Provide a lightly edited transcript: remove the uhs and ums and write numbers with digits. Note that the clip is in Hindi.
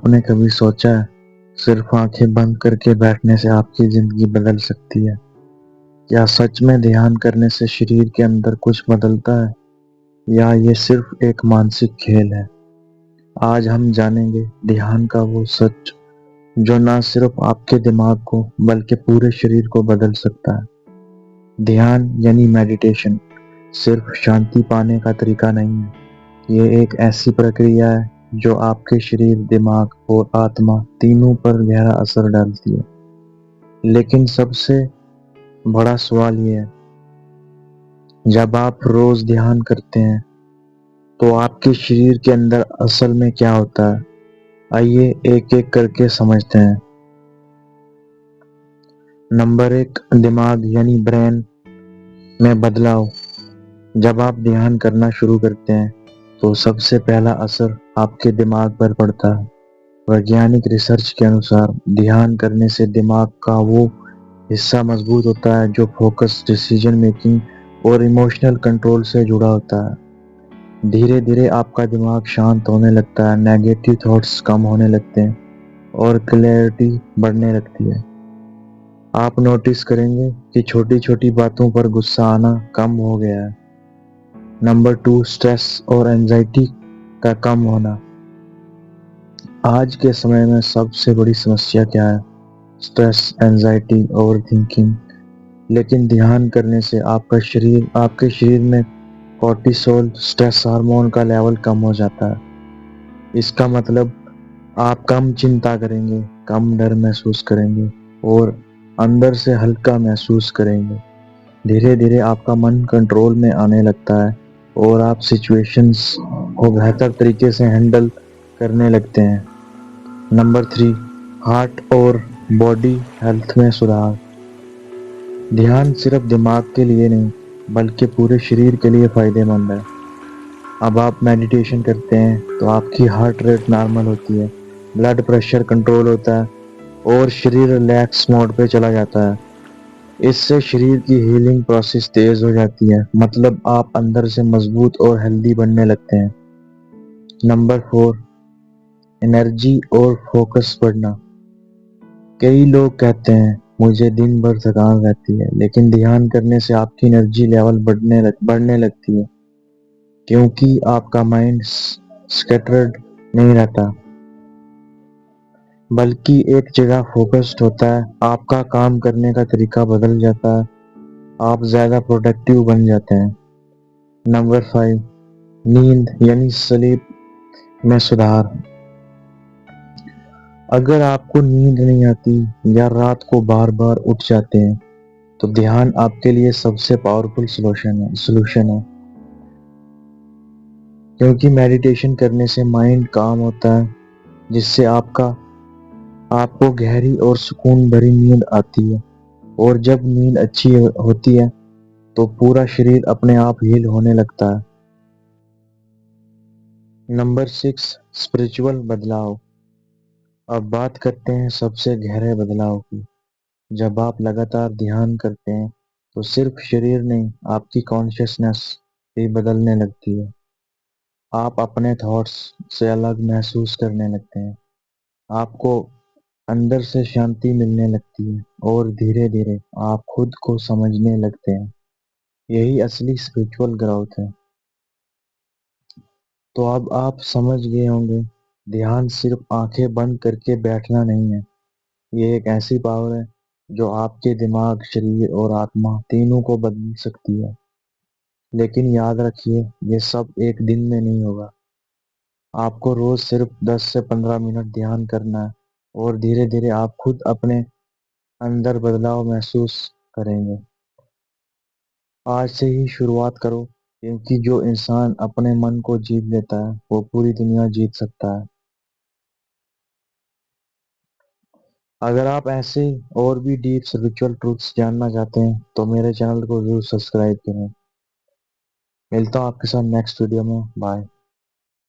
आपने कभी सोचा है सिर्फ आंखें बंद करके बैठने से आपकी जिंदगी बदल सकती है? क्या सच में ध्यान करने से शरीर के अंदर कुछ बदलता है, या ये सिर्फ एक मानसिक खेल है? आज हम जानेंगे ध्यान का वो सच जो ना सिर्फ आपके दिमाग को बल्कि पूरे शरीर को बदल सकता है। ध्यान यानी मेडिटेशन सिर्फ शांति पाने का तरीका नहीं है। ये एक ऐसी प्रक्रिया है जो आपके शरीर, दिमाग और आत्मा तीनों पर गहरा असर डालती है। लेकिन सबसे बड़ा सवाल ये है, जब आप रोज ध्यान करते हैं तो आपके शरीर के अंदर असल में क्या होता है? आइए एक एक करके समझते हैं। नंबर 1, दिमाग यानी ब्रेन में बदलाव। जब आप ध्यान करना शुरू करते हैं तो सबसे पहला असर आपके दिमाग पर पड़ता है। वैज्ञानिक रिसर्च के अनुसार ध्यान करने से दिमाग का वो हिस्सा मजबूत होता है जो फोकस, डिसीजन मेकिंग और इमोशनल कंट्रोल से जुड़ा होता है। धीरे धीरे आपका दिमाग शांत होने लगता है, नेगेटिव थॉट्स कम होने लगते हैं और क्लैरिटी बढ़ने लगती है। आप नोटिस करेंगे कि छोटी छोटी बातों पर गुस्सा आना कम हो गया है। नंबर 2, स्ट्रेस और एंजाइटी का कम होना। आज के समय में सबसे बड़ी समस्या क्या है? Stress, anxiety, over thinking. लेकिन ध्यान करने से आपके शरीर में कोर्टिसोल, स्ट्रेस हार्मोन का लेवल कम हो जाता है। इसका मतलब आप कम चिंता करेंगे, कम डर महसूस करेंगे और अंदर से हल्का महसूस करेंगे। धीरे धीरे आपका मन कंट्रोल में आने लगता है और आप सिचुएशंस को बेहतर तरीके से हैंडल करने लगते हैं। नंबर 3, हार्ट और बॉडी हेल्थ में सुधार। ध्यान सिर्फ दिमाग के लिए नहीं बल्कि पूरे शरीर के लिए फायदेमंद है। अब आप मेडिटेशन करते हैं तो आपकी हार्ट रेट नॉर्मल होती है, ब्लड प्रेशर कंट्रोल होता है और शरीर रिलैक्स मोड पे चला जाता है। इससे शरीर की हीलिंग प्रोसेस तेज हो जाती है, मतलब आप अंदर से मजबूत और हेल्दी बनने लगते हैं। नंबर 4, एनर्जी और फोकस बढ़ना। कई लोग कहते हैं मुझे दिन भर थकान रहती है, लेकिन ध्यान करने से आपकी एनर्जी लेवल बढ़ने लगती है, क्योंकि आपका माइंड स्कैटर्ड नहीं रहता बल्कि एक जगह फोकस्ड होता है। आपका काम करने का तरीका बदल जाता है, आप ज्यादा प्रोडक्टिव बन जाते हैं। नंबर 5, नींद यानी स्लीप में सुधार। अगर आपको नींद नहीं आती या रात को बार बार उठ जाते हैं तो ध्यान आपके लिए सबसे पावरफुल सॉल्यूशन है। क्योंकि मेडिटेशन करने से माइंड काम होता है, जिससे आपको गहरी और सुकून भरी नींद आती है। और जब नींद अच्छी होती है तो पूरा शरीर अपने आप हील होने लगता है। नंबर 6, स्पिरिचुअल बदलाव। अब बात करते हैं सबसे गहरे बदलाव की। जब आप लगातार ध्यान करते हैं तो सिर्फ शरीर नहीं, आपकी कॉन्शियसनेस भी बदलने लगती है। आप अपने थॉट्स से अलग महसूस करने लगते हैं, आपको अंदर से शांति मिलने लगती है और धीरे धीरे आप खुद को समझने लगते हैं। यही असली स्पिरिचुअल ग्रोथ है। तो अब आप समझ गए होंगे, ध्यान सिर्फ आंखें बंद करके बैठना नहीं है। ये एक ऐसी पावर है जो आपके दिमाग, शरीर और आत्मा तीनों को बदल सकती है। लेकिन याद रखिए, ये सब एक दिन में नहीं होगा। आपको रोज सिर्फ 10 से 15 मिनट ध्यान करना है और धीरे धीरे आप खुद अपने अंदर बदलाव महसूस करेंगे। आज से ही शुरुआत करो, क्योंकि जो इंसान अपने मन को जीत लेता है वो पूरी दुनिया जीत सकता है। अगर आप ऐसे और भी डीप स्पिरिचुअल ट्रूथ्स जानना चाहते हैं तो मेरे चैनल को जरूर सब्सक्राइब करें। मिलता हूँ आपके साथ नेक्स्ट वीडियो में। बाय।